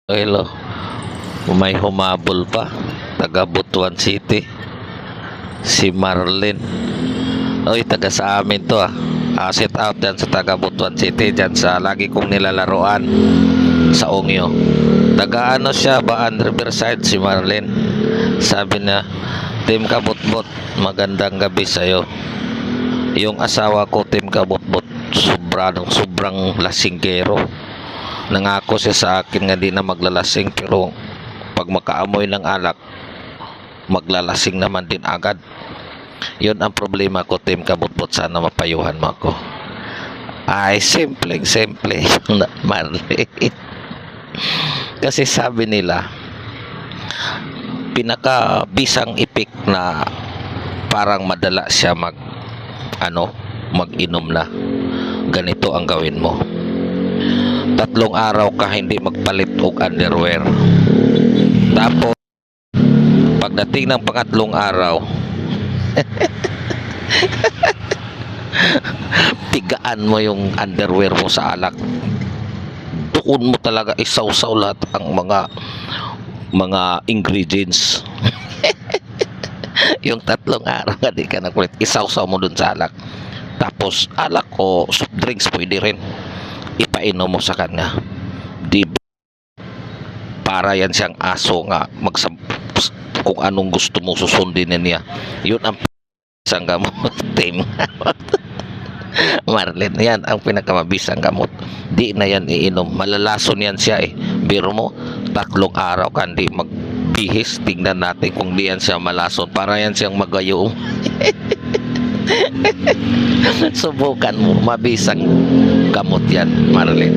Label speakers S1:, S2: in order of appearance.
S1: Hello, may humabol pa, taga Butuan City, si Marlene. Oy, taga sa amin to ah. Sit out dyan sa taga Butuan City, dyan sa lagi kong nilalaroan sa Ongyo. Taga ano siya, Baan Riverside, si Marlene. Sabi niya, Team Kabutbot, magandang gabi sa'yo. Yung asawa ko, Team Kabutbot, sobrang lasinggero. Nangako siya sa akin nga di na maglalasing, pero pag makaamoy ng alak, maglalasing naman din agad. Yun ang problema ko, Team Kabutbot. Sana mapayuhan mo ako. Ay, simple Marley. Kasi sabi nila, pinakabisang ipik na parang madala siya mag-inom na. Ganito ang gawin mo. 3 araw ka hindi magpalit og underwear. Tapos pagdating ng pangatlong araw, tigaan mo yung underwear mo sa alak. Doon mo talaga isawsaw lahat ang mga ingredients. Yung 3 araw ka di ka nagpalit, isawsaw mo dun sa alak. Tapos alak o soft drinks pwede rin, ipainom mo sa kanya. Di para yan siyang aso nga kung anong gusto mo susundin niya. Yun ang isang gamot, Team Marlene. Yan ang pinakamabisang gamot. Di na yan iinom, malalason yan siya eh. Biro mo 3 araw kandi magbihis, tingnan natin kung di yan siya malason. Para yan siyang magayong subukan mo, mabisang gamot yan, Marlene.